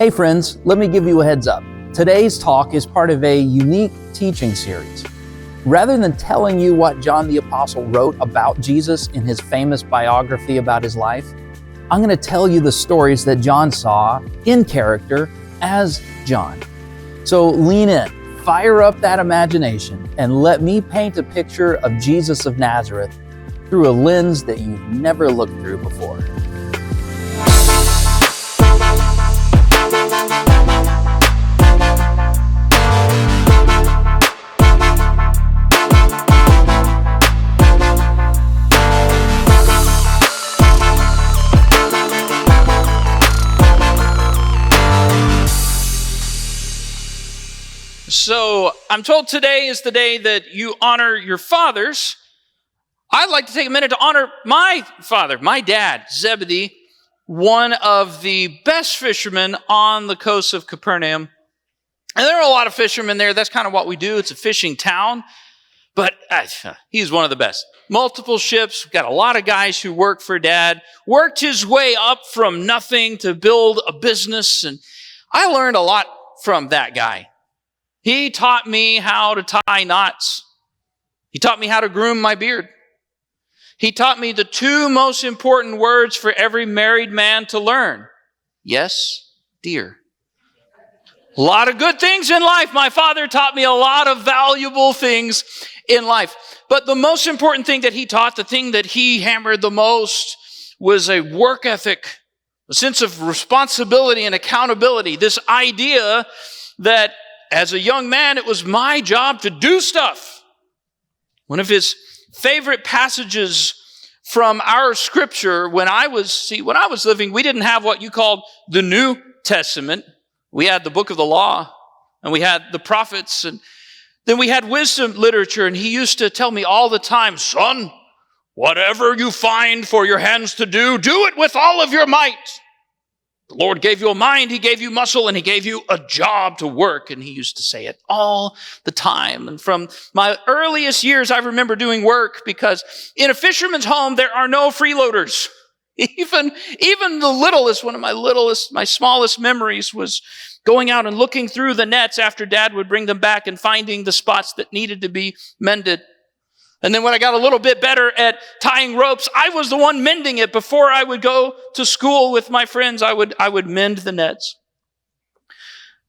Hey friends, let me give you a heads up. Today's talk is part of a unique teaching series. Rather than telling you what John the Apostle wrote about Jesus in his famous biography about his life, I'm going to tell you the stories that John saw in character as John. So lean in, fire up that imagination, and let me paint a picture of Jesus of Nazareth through a lens that you've never looked through before. So I'm told today is the day that you honor your fathers. I'd like to take a minute to honor my father, my dad, Zebedee, one of the best fishermen on the coast of Capernaum. And there are a lot of fishermen there. That's kind of what we do. It's a fishing town. But he's one of the best. Multiple ships, got a lot of guys who work for Dad, worked his way up from nothing to build a business. And I learned a lot from that guy. He taught me how to tie knots. He taught me how to groom my beard. He taught me the two most important words for every married man to learn. Yes, dear. A lot of good things in life. My father taught me a lot of valuable things in life. But the most important thing that he taught, the thing that he hammered the most, was a work ethic, a sense of responsibility and accountability. This idea that as a young man, it was my job to do stuff. One of his favorite passages from our scripture, when I was living, we didn't have what you called the New Testament. We had the book of the law, and we had the prophets, and then we had wisdom literature, and he used to tell me all the time, son, whatever you find for your hands to do, do it with all of your might. The Lord gave you a mind, He gave you muscle, and He gave you a job to work. And he used to say it all the time. And from my earliest years, I remember doing work because in a fisherman's home, there are no freeloaders. Even the littlest, my smallest memories was going out and looking through the nets after Dad would bring them back and finding the spots that needed to be mended. And then when I got a little bit better at tying ropes, I was the one mending it. Before I would go to school with my friends, I would mend the nets.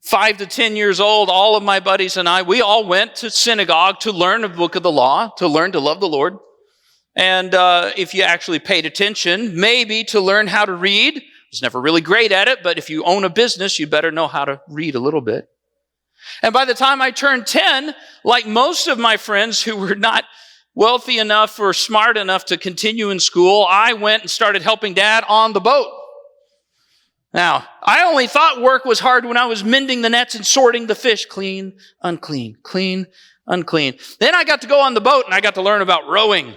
5 to 10 years old, all of my buddies and I, we all went to synagogue to learn the book of the law, to learn to love the Lord. And if you actually paid attention, maybe to learn how to read. I was never really great at it, but if you own a business, you better know how to read a little bit. And by the time I turned 10, like most of my friends who were not wealthy enough or smart enough to continue in school, I went and started helping Dad on the boat. Now, I only thought work was hard when I was mending the nets and sorting the fish. Clean, unclean, clean, unclean. Then I got to go on the boat and I got to learn about rowing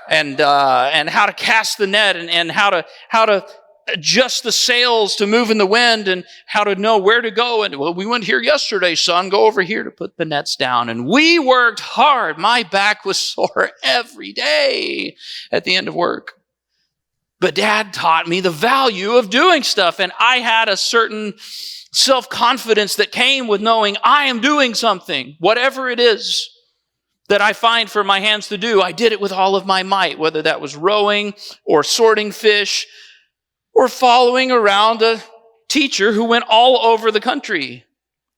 and how to cast the net and how to adjust the sails to move in the wind and how to know where to go. And well, we went here yesterday, son. Go over here to put the nets down. And we worked hard. My back was sore every day at the end of work. But Dad taught me the value of doing stuff. And I had a certain self-confidence that came with knowing I am doing something, whatever it is that I find for my hands to do. I did it with all of my might, whether that was rowing or sorting fish, or following around a teacher who went all over the country.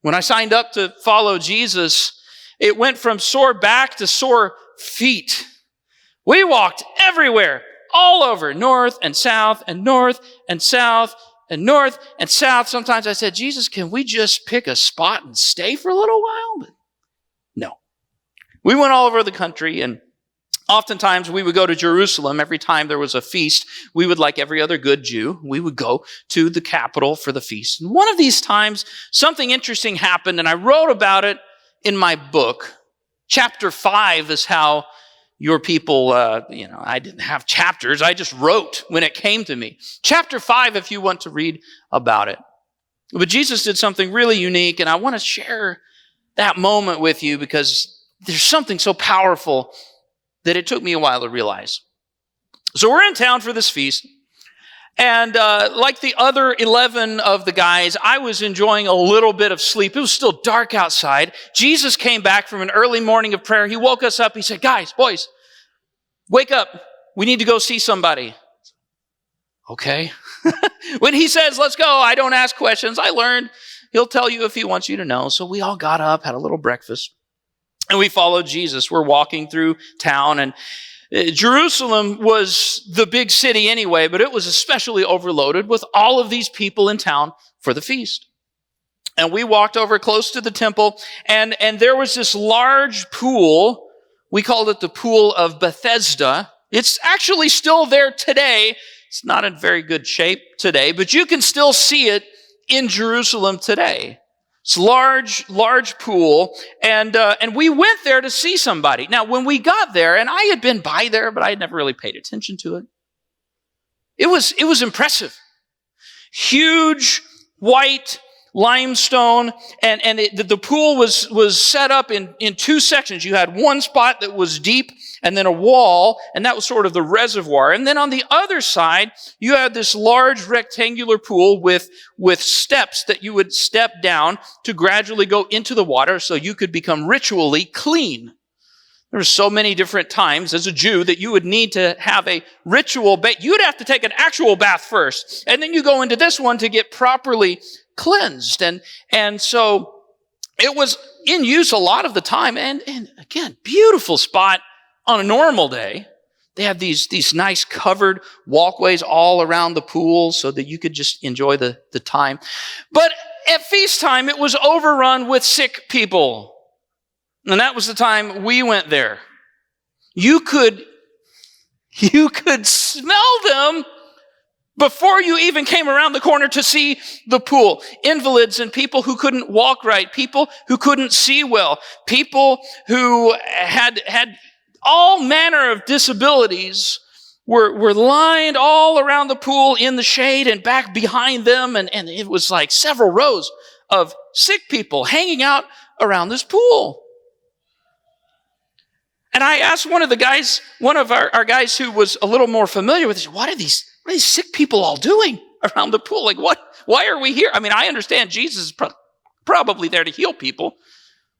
When I signed up to follow Jesus, it went from sore back to sore feet. We walked everywhere, all over, north and south and north and south and north and south. Sometimes I said, Jesus, can we just pick a spot and stay for a little while? But no. We went all over the country, and oftentimes we would go to Jerusalem every time there was a feast. We would, like every other good Jew, we would go to the capital for the feast. And one of these times, something interesting happened, and I wrote about it in my book. Chapter 5 is how your people, I didn't have chapters. I just wrote when it came to me. Chapter 5, if you want to read about it. But Jesus did something really unique, and I want to share that moment with you because there's something so powerful that it took me a while to realize. So we're in town for this feast, And like the other 11 of the guys, I was enjoying a little bit of sleep. It was still dark outside. Jesus came back from an early morning of prayer. He woke us up. He said, guys, boys, wake up. We need to go see somebody. Okay. When he says, let's go, I don't ask questions. I learned he'll tell you if he wants you to know. So we all got up, had a little breakfast, and we followed Jesus. We're walking through town, and Jerusalem was the big city anyway, but it was especially overloaded with all of these people in town for the feast. And we walked over close to the temple, and there was this large pool. We called it the Pool of Bethesda. It's actually still there today. It's not in very good shape today, but you can still see it in Jerusalem today. It's a large pool, and we went there to see somebody. Now, when we got there, and I had been by there, but I had never really paid attention to it. It was impressive. Huge white limestone, and the pool was set up in two sections. You had one spot that was deep, and then a wall, and that was sort of the reservoir. And then on the other side, you had this large rectangular pool with steps that you would step down to gradually go into the water so you could become ritually clean. There were so many different times as a Jew that you would need to have a ritual bath. You'd have to take an actual bath first, and then you go into this one to get properly cleansed. And so it was in use a lot of the time. And again, beautiful spot on a normal day. They had these nice covered walkways all around the pool so that you could just enjoy the time. But at feast time, it was overrun with sick people. And that was the time we went there. You could smell them before you even came around the corner to see the pool. Invalids and people who couldn't walk right, people who couldn't see well, people who had all manner of disabilities were lined all around the pool in the shade and back behind them. And it was like several rows of sick people hanging out around this pool. And I asked one of our guys who was a little more familiar with this, what are these sick people all doing around the pool? Like, why are we here? I mean, I understand Jesus is probably there to heal people.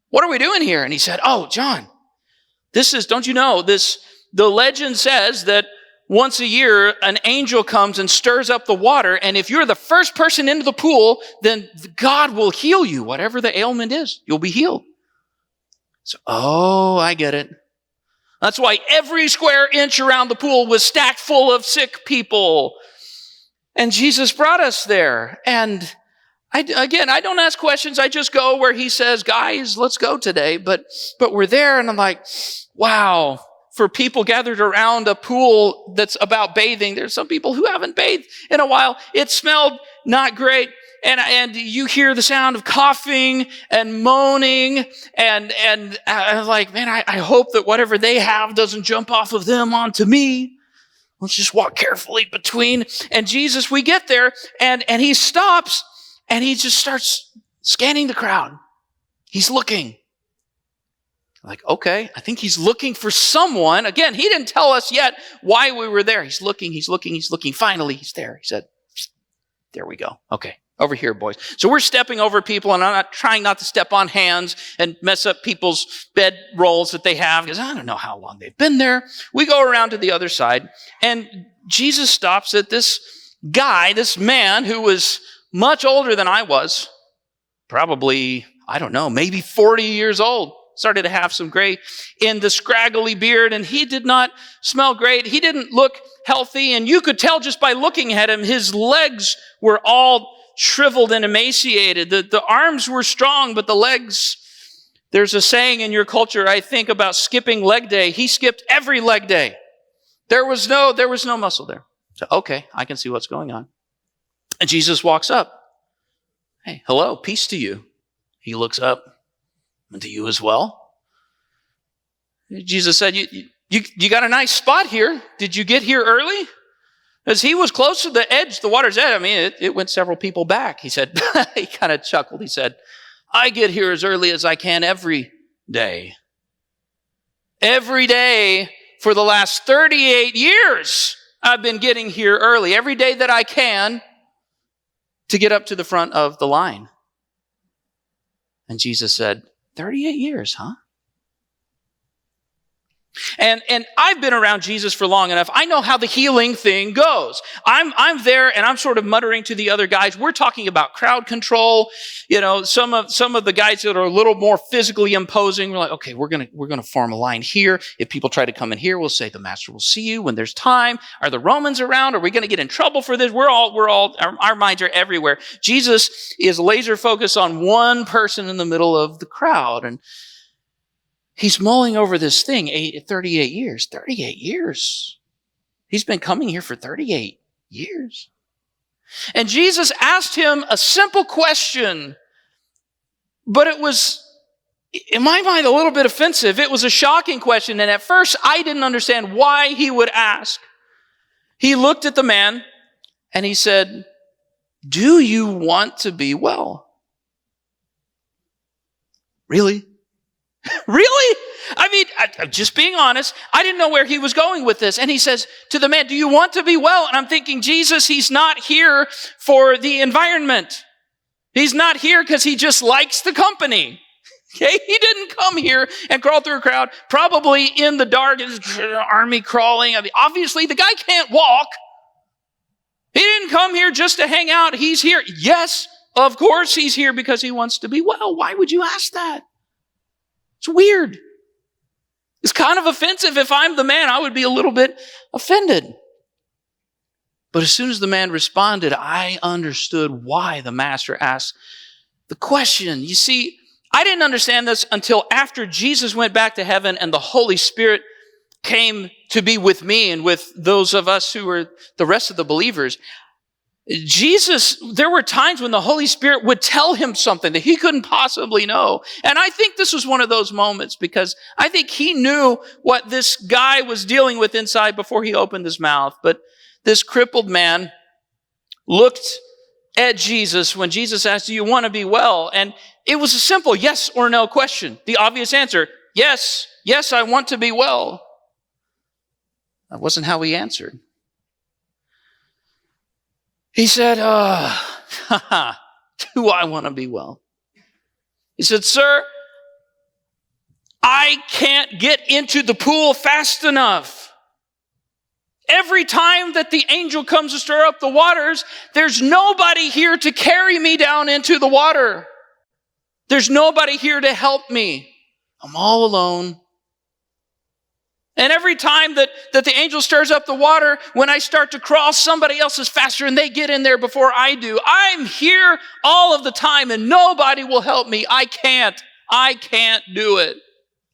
What are we doing here? And he said, oh, John, don't you know, the legend says that once a year, an angel comes and stirs up the water, and if you're the first person into the pool, then God will heal you. Whatever the ailment is, you'll be healed. So, I get it. That's why every square inch around the pool was stacked full of sick people. And Jesus brought us there. And I don't ask questions. I just go where he says, guys, let's go today. But we're there, and I'm like, wow, for people gathered around a pool that's about bathing, there's some people who haven't bathed in a while. It smelled not great. And you hear the sound of coughing and moaning, and I'm like, man, I hope that whatever they have doesn't jump off of them onto me. Let's just walk carefully between. And Jesus, we get there, and he stops, and he just starts scanning the crowd. He's looking. Like, okay, I think he's looking for someone. Again, he didn't tell us yet why we were there. He's looking. Finally, he's there. He said, there we go. Okay. Over here, boys. So we're stepping over people, and I'm not trying not to step on hands and mess up people's bed rolls that they have, because I don't know how long they've been there. We go around to the other side, and Jesus stops at this guy, this man who was much older than I was, probably, I don't know, maybe 40 years old. Started to have some gray in the scraggly beard, and he did not smell great. He didn't look healthy, and you could tell just by looking at him, his legs were all shriveled and emaciated. The arms were strong, but the legs, there's a saying in your culture, I think, about skipping leg day. He skipped every leg day. There was no muscle there. So, okay, I can see what's going on. And Jesus walks up. Hey, hello, peace to you. He looks up, and to you as well. Jesus said, you got a nice spot here. Did you get here early? As he was close to the edge, the water's edge, I mean, it went several people back. He said, he kind of chuckled. He said, I get here as early as I can every day. Every day for the last 38 years, I've been getting here early every day that I can to get up to the front of the line. And Jesus said, 38 years, huh? And I've been around Jesus for long enough. I know how the healing thing goes. I'm there and I'm sort of muttering to the other guys. We're talking about crowd control. You know, some of the guys that are a little more physically imposing, we're like, okay, we're gonna form a line here. If people try to come in here, we'll say the master will see you when there's time. Are the Romans around? Are we gonna get in trouble for this? Our minds are everywhere. Jesus is laser focused on one person in the middle of the crowd, and he's mulling over this thing, 38 years. 38 years. He's been coming here for 38 years. And Jesus asked him a simple question, but it was, in my mind, a little bit offensive. It was a shocking question, and at first I didn't understand why he would ask. He looked at the man and he said, "Do you want to be well?" Really? Really? I mean, I'm just being honest. I didn't know where he was going with this. And he says to the man, "Do you want to be well?" And I'm thinking, Jesus, he's not here for the environment. He's not here because he just likes the company. Okay? He didn't come here and crawl through a crowd, probably in the dark, army crawling. I mean, obviously, the guy can't walk. He didn't come here just to hang out. He's here. Yes, of course he's here because he wants to be well. Why would you ask that? It's weird. It's kind of offensive. If I'm the man, I would be a little bit offended. But as soon as the man responded, I understood why the master asked the question. You see, I didn't understand this until after Jesus went back to heaven and the Holy Spirit came to be with me and with those of us who were the rest of the believers. Jesus, there were times when the Holy Spirit would tell him something that he couldn't possibly know. And I think this was one of those moments because I think he knew what this guy was dealing with inside before he opened his mouth. But this crippled man looked at Jesus when Jesus asked, "Do you want to be well?" And it was a simple yes or no question. The obvious answer, yes, I want to be well. That wasn't how he answered. He said, do I want to be well? He said, "Sir, I can't get into the pool fast enough. Every time that the angel comes to stir up the waters, there's nobody here to carry me down into the water. There's nobody here to help me. I'm all alone. And every time that the angel stirs up the water, when I start to crawl, somebody else is faster and they get in there before I do. I'm here all of the time and nobody will help me. I can't do it.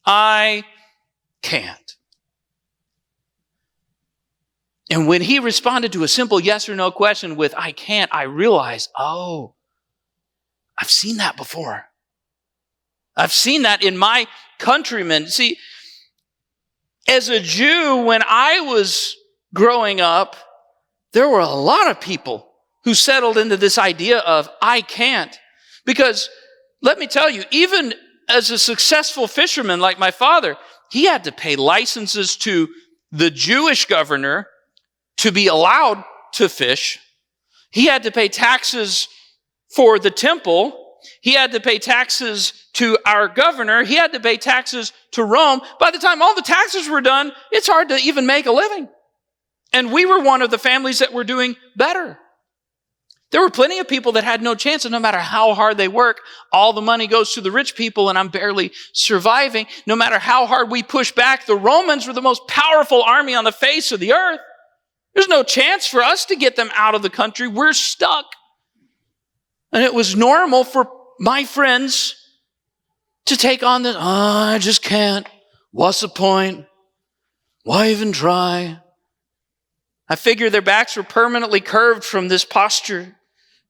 I can't." And when he responded to a simple yes or no question with "I can't," I realized, oh, I've seen that before. I've seen that in my countrymen. See, as a Jew, when I was growing up, there were a lot of people who settled into this idea of "I can't." Because let me tell you, even as a successful fisherman like my father, he had to pay licenses to the Jewish governor to be allowed to fish. He had to pay taxes for the temple. He had to pay taxes to our governor. He had to pay taxes to Rome. By the time all the taxes were done, it's hard to even make a living. And we were one of the families that were doing better. There were plenty of people that had no chance, and no matter how hard they work, all the money goes to the rich people, and I'm barely surviving. No matter how hard we push back, the Romans were the most powerful army on the face of the earth. There's no chance for us to get them out of the country. We're stuck. And it was normal for my friends to take on this, I just can't. What's the point? Why even try? I figure their backs were permanently curved from this posture.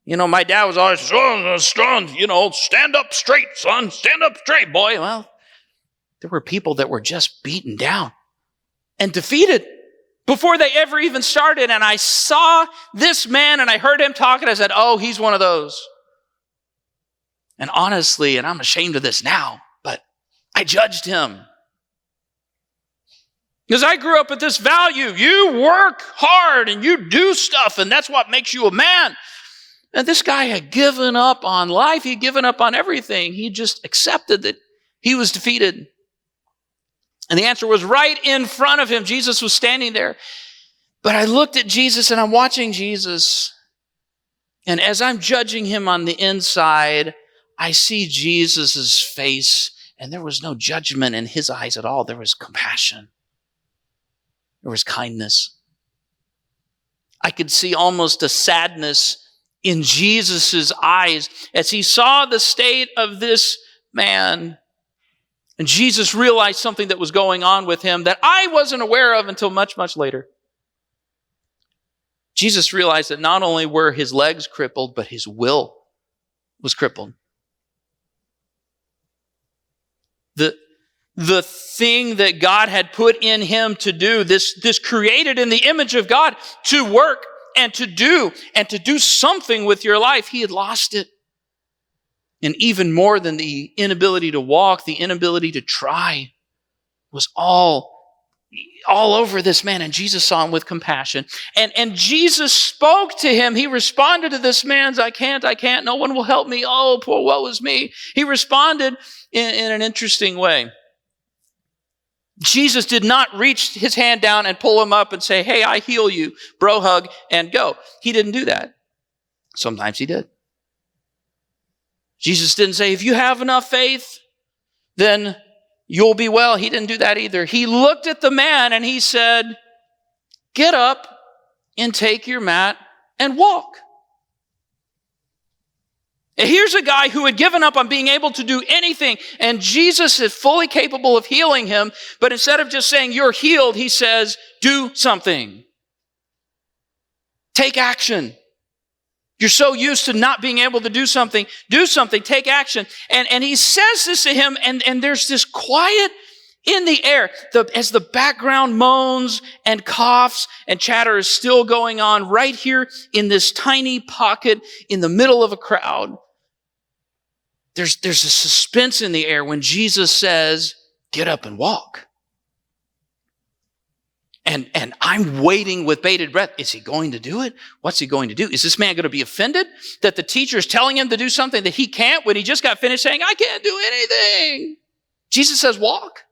You know, my dad was always, strong, stand up straight, son. Stand up straight, boy. Well, there were people that were just beaten down and defeated before they ever even started. And I saw this man and I heard him talk and I said, oh, he's one of those. And honestly, and I'm ashamed of this now, but I judged him. Because I grew up with this value. You work hard and you do stuff, and that's what makes you a man. And this guy had given up on life. He'd given up on everything. He just accepted that he was defeated. And the answer was right in front of him. Jesus was standing there. But I looked at Jesus and I'm watching Jesus. And as I'm judging him on the inside, I see Jesus' face, and there was no judgment in his eyes at all. There was compassion. There was kindness. I could see almost a sadness in Jesus' eyes as he saw the state of this man. And Jesus realized something that was going on with him that I wasn't aware of until much, much later. Jesus realized that not only were his legs crippled, but his will was crippled. The thing that God had put in him to do, this created in the image of God to work and to do something with your life, he had lost it. And even more than the inability to walk, the inability to try was all over this man. And Jesus saw him with compassion. And Jesus spoke to him. He responded to this man's, I can't, no one will help me. Oh, poor woe is me. He responded in an interesting way. Jesus did not reach his hand down and pull him up and say, hey, I heal you, bro hug, and go. He didn't do that. Sometimes he did. Jesus didn't say, if you have enough faith, then you'll be well. He didn't do that either. He looked at the man and he said, get up and take your mat and walk. And here's a guy who had given up on being able to do anything, and Jesus is fully capable of healing him, but instead of just saying, you're healed, he says, do something. Take action. You're so used to not being able to do something, take action. And he says this to him, and there's this quiet in the air. As the background moans and coughs and chatter is still going on right here in this tiny pocket in the middle of a crowd, there's a suspense in the air when Jesus says, get up and walk. And I'm waiting with bated breath. Is he going to do it? What's he going to do? Is this man going to be offended that the teacher is telling him to do something that he can't when he just got finished saying, I can't do anything? Jesus says, walk.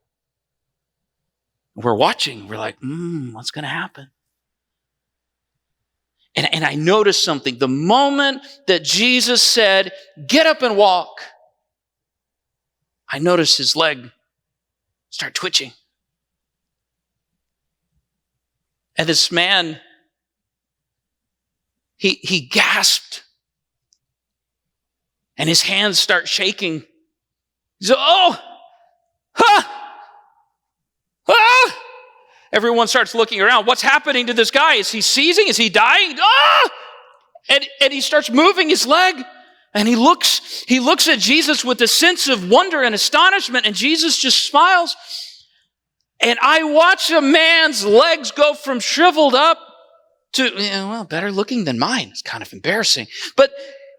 We're watching. We're like, what's going to happen? And I noticed something. The moment that Jesus said, get up and walk, I noticed his leg start twitching. And this man, he gasped. And his hands start shaking. He said, Everyone starts looking around. What's happening to this guy? Is he seizing? Is he dying? And he starts moving his leg. And he looks at Jesus with a sense of wonder and astonishment. And Jesus just smiles. And I watch a man's legs go from shriveled up to, better looking than mine. It's kind of embarrassing. But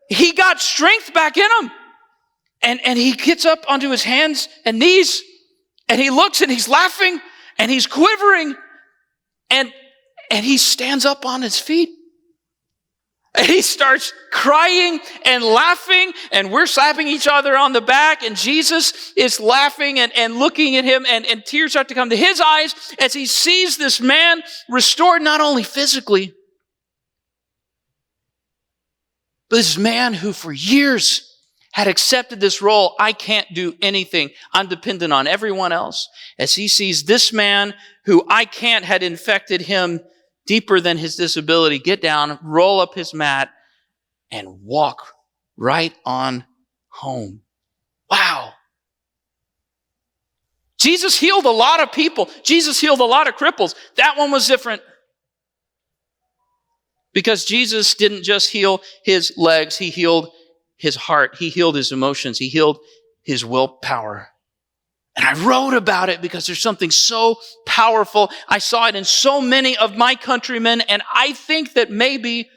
he got strength back in him. And he gets up onto his hands and knees. And he looks and he's laughing and he's quivering. And he stands up on his feet. And he starts crying and laughing, and we're slapping each other on the back, and Jesus is laughing and looking at him, and tears start to come to his eyes as he sees this man restored not only physically, but this man who for years had accepted this role. I can't do anything. I'm dependent on everyone else. As he sees this man who I can't had infected him deeper than his disability, get down, roll up his mat, and walk right on home. Wow. Jesus healed a lot of people. Jesus healed a lot of cripples. That one was different. Because Jesus didn't just heal his legs, he healed his heart, he healed his emotions, he healed his willpower. And I wrote about it because there's something so powerful. I saw it in so many of my countrymen, and I think that maybe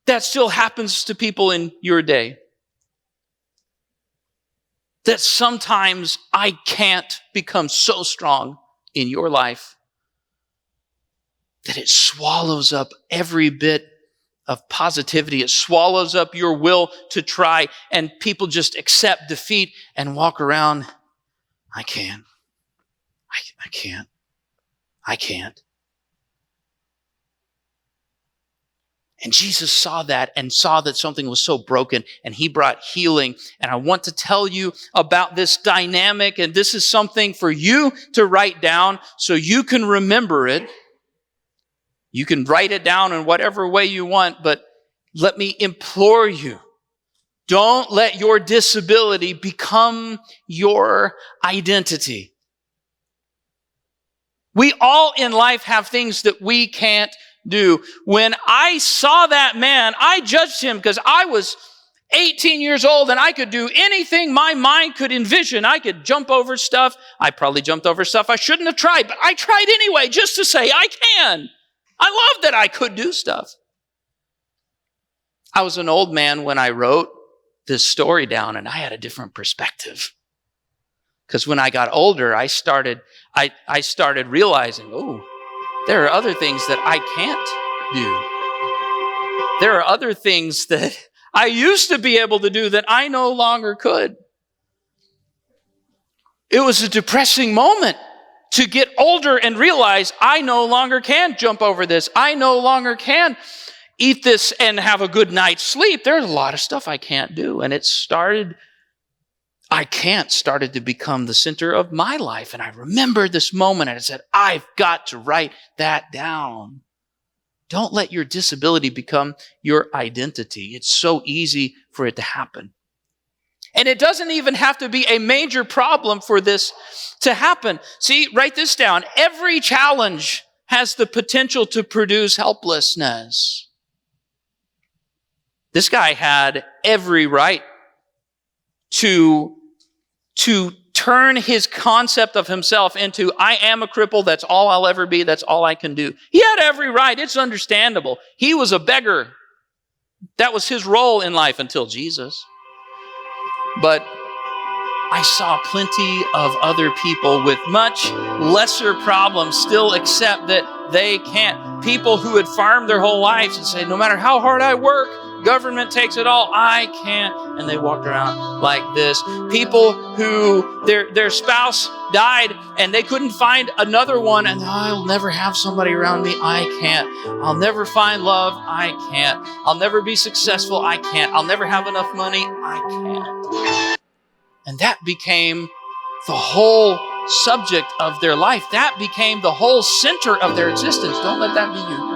that still happens to people in your day. That sometimes I can't become so strong in your life that it swallows up every bit of positivity. It swallows up your will to try, and people just accept defeat and walk around. I can't. And Jesus saw that and saw that something was so broken, and he brought healing. And I want to tell you about this dynamic, and this is something for you to write down so you can remember it. You can write it down in whatever way you want, but let me implore you, don't let your disability become your identity. We all in life have things that we can't do. When I saw that man, I judged him because I was 18 years old and I could do anything my mind could envision. I could jump over stuff. I probably jumped over stuff I shouldn't have tried, but I tried anyway just to say I can. I love that I could do stuff. I was an old man when I wrote this story down, and I had a different perspective. Because when I got older, I started realizing, there are other things that I can't do. There are other things that I used to be able to do that I no longer could. It was a depressing moment to get older and realize I no longer can jump over this. I no longer can eat this and have a good night's sleep. There's a lot of stuff I can't do. And it started to become the center of my life. And I remembered this moment and I said, I've got to write that down. Don't let your disability become your identity. It's so easy for it to happen. And it doesn't even have to be a major problem for this to happen. See, write this down. Every challenge has the potential to produce helplessness. This guy had every right to turn his concept of himself into, I am a cripple, that's all I'll ever be, that's all I can do. He had every right, it's understandable. He was a beggar. That was his role in life until Jesus. But I saw plenty of other people with much lesser problems still accept that they can't. People who had farmed their whole lives and say, no matter how hard I work, government takes it all, I can't. And they walked around like this. People who their spouse died and they couldn't find another one, and I'll never have somebody around me, I can't. I'll never find love, I can't. I'll never be successful, I can't. I'll never have enough money, I can't. And that became the whole subject of their life. That became the whole center of their existence. Don't let that be you.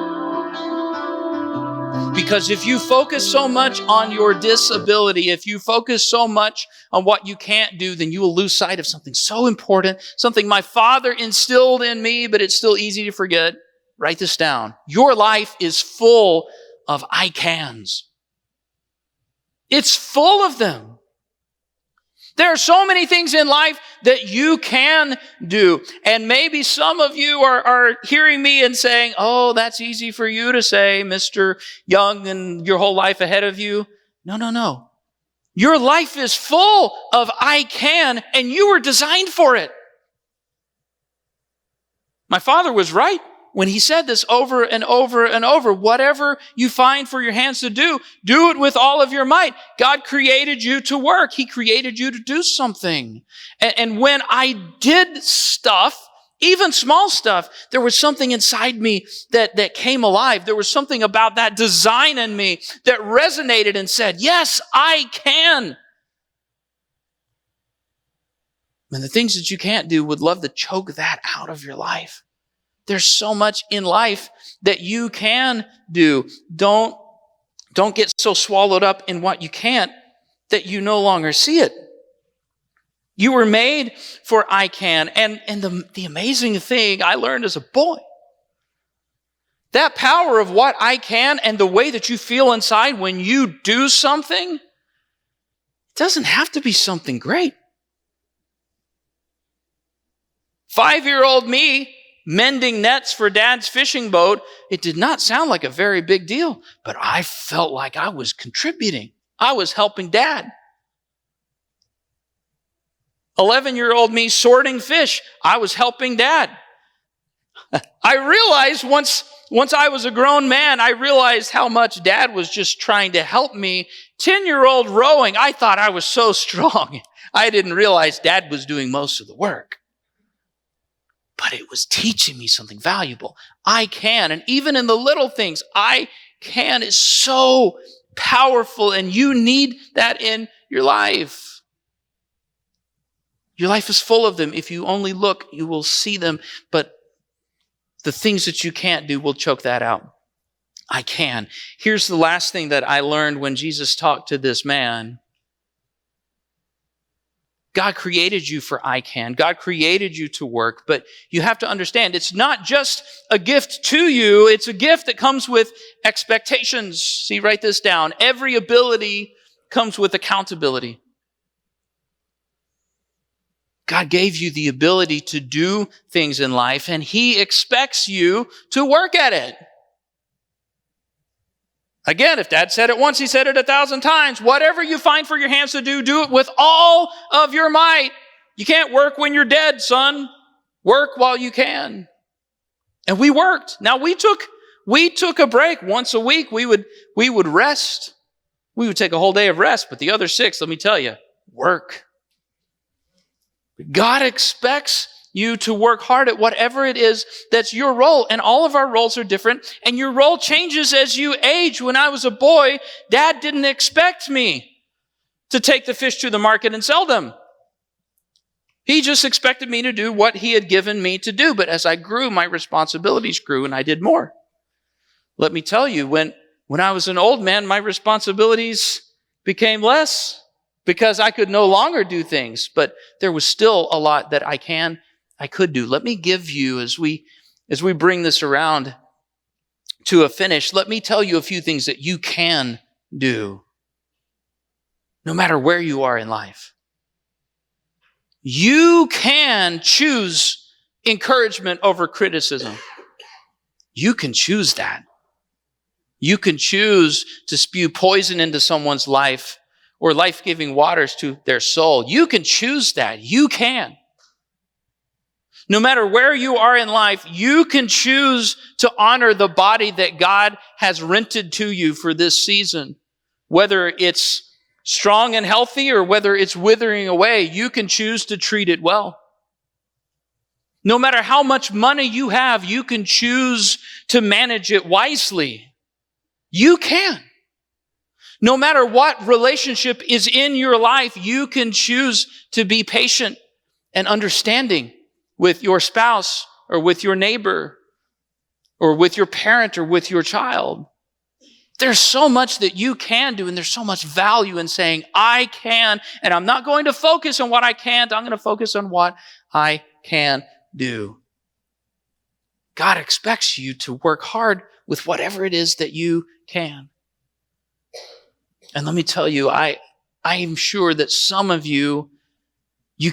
Because if you focus so much on your disability, if you focus so much on what you can't do, then you will lose sight of something so important, something my father instilled in me, but it's still easy to forget. Write this down. Your life is full of I cans. It's full of them. There are so many things in life that you can do. And maybe some of you are hearing me and saying, oh, that's easy for you to say, Mr. Young, and your whole life ahead of you. No. Your life is full of I can, and you were designed for it. My father was right when he said this over and over and over. Whatever you find for your hands to do it with all of your might. God created you to work. He created you to do something. And when I did stuff, even small stuff, there was something inside me that came alive. There was something about that design in me that resonated and said, yes, I can. And the things that you can't do would love to choke that out of your life. There's so much in life that you can do. Don't get so swallowed up in what you can't that you no longer see it. You were made for I can. And the amazing thing I learned as a boy, that power of what I can and the way that you feel inside when you do something, it doesn't have to be something great. 5-year-old me mending nets for Dad's fishing boat, it did not sound like a very big deal, but I felt like I was contributing. I was helping Dad. 11-year-old me sorting fish, I was helping Dad. I realized once I was a grown man, I realized how much Dad was just trying to help me. 10-year-old rowing, I thought I was so strong. I didn't realize Dad was doing most of the work. But it was teaching me something valuable. I can, and even in the little things, I can is so powerful, and you need that in your life. Your life is full of them. If you only look, you will see them, but the things that you can't do will choke that out. I can. Here's the last thing that I learned when Jesus talked to this man. God created you for I can. God created you to work, but you have to understand it's not just a gift to you, it's a gift that comes with expectations. See, write this down. Every ability comes with accountability. God gave you the ability to do things in life, and He expects you to work at it. Again, if Dad said it once, He said it 1,000 times. Whatever you find for your hands to do, do it with all of your might. You can't work when you're dead, son. Work while you can. And we worked. Now we took a break once a week. We would rest. We would take a whole day of rest, but the other 6, let me tell you, work. God expects you to work hard at whatever it is that's your role. And all of our roles are different. And your role changes as you age. When I was a boy, Dad didn't expect me to take the fish to the market and sell them. He just expected me to do what He had given me to do. But as I grew, my responsibilities grew and I did more. Let me tell you, when I was an old man, my responsibilities became less because I could no longer do things. But there was still a lot that I could do. Let me give you, as we bring this around to a finish, let me tell you a few things that you can do, no matter where you are in life. You can choose encouragement over criticism. You can choose that. You can choose to spew poison into someone's life or life-giving waters to their soul. You can choose that. You can. No matter where you are in life, you can choose to honor the body that God has rented to you for this season. Whether it's strong and healthy or whether it's withering away, you can choose to treat it well. No matter how much money you have, you can choose to manage it wisely. You can. No matter what relationship is in your life, you can choose to be patient and understanding with your spouse or with your neighbor or with your parent or with your child. There's so much that you can do, and there's so much value in saying, I can, and I'm not going to focus on what I can't. I'm going to focus on what I can do. God expects you to work hard with whatever it is that you can. And let me tell you, I am sure that some of you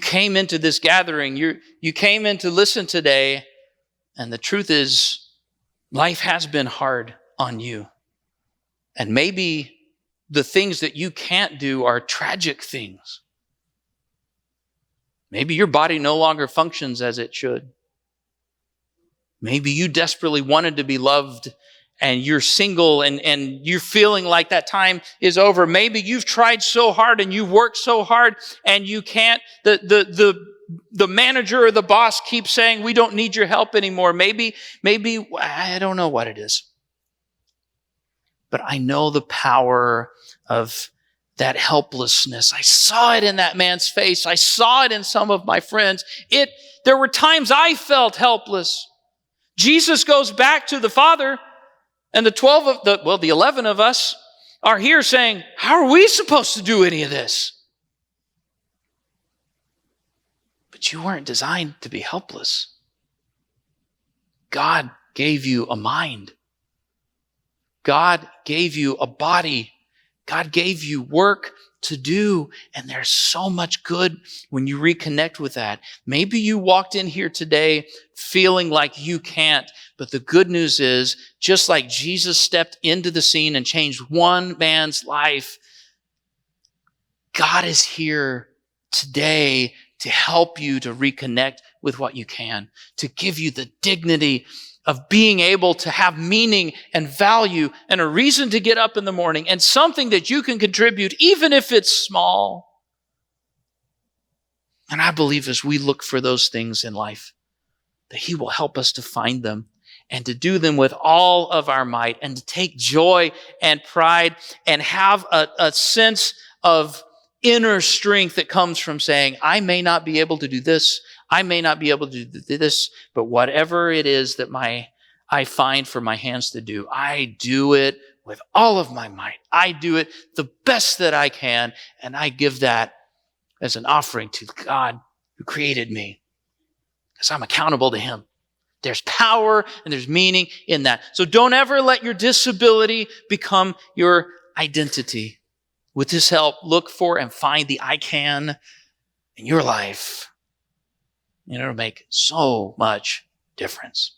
came into this gathering, you came in to listen today, and the truth is, life has been hard on you. And maybe the things that you can't do are tragic things. Maybe your body no longer functions as it should. Maybe you desperately wanted to be loved and you're single and you're feeling like that time is over. Maybe you've tried so hard and you've worked so hard and you can't. The manager or the boss keeps saying, we don't need your help anymore. Maybe, I don't know what it is. But I know the power of that helplessness. I saw it in that man's face. I saw it in some of my friends. There were times I felt helpless. Jesus goes back to the Father, and the 11 of us are here saying, how are we supposed to do any of this? But you weren't designed to be helpless. God gave you a mind. God gave you a body. God gave you work to do. And there's so much good when you reconnect with that. Maybe you walked in here today feeling like you can't. But the good news is, just like Jesus stepped into the scene and changed one man's life, God is here today to help you to reconnect with what you can, to give you the dignity of being able to have meaning and value and a reason to get up in the morning and something that you can contribute, even if it's small. And I believe as we look for those things in life, that He will help us to find them and to do them with all of our might and to take joy and pride and have a sense of inner strength that comes from saying, I may not be able to do this, I may not be able to do this, but whatever it is that I find for my hands to do, I do it with all of my might. I do it the best that I can, and I give that as an offering to God who created me, because I'm accountable to Him. There's power and there's meaning in that. So don't ever let your disability become your identity. With this help, look for and find the I can in your life. And it'll make so much difference.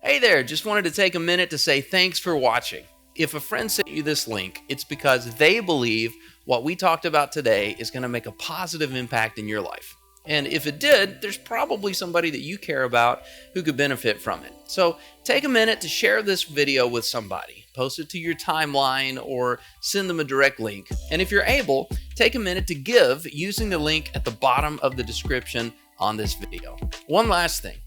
Hey there, just wanted to take a minute to say thanks for watching. If a friend sent you this link, it's because they believe what we talked about today is going to make a positive impact in your life. And if it did, there's probably somebody that you care about who could benefit from it. So take a minute to share this video with somebody. Post it to your timeline or send them a direct link. And if you're able, take a minute to give using the link at the bottom of the description on this video. One last thing.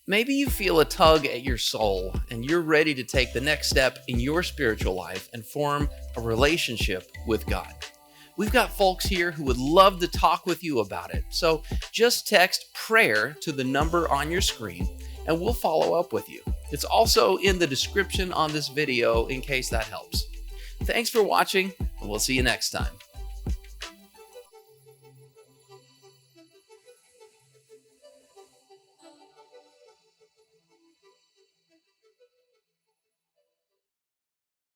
Maybe you feel a tug at your soul and you're ready to take the next step in your spiritual life and form a relationship with God. We've got folks here who would love to talk with you about it. So just text prayer to the number on your screen and we'll follow up with you. It's also in the description on this video in case that helps. Thanks for watching, and we'll see you next time.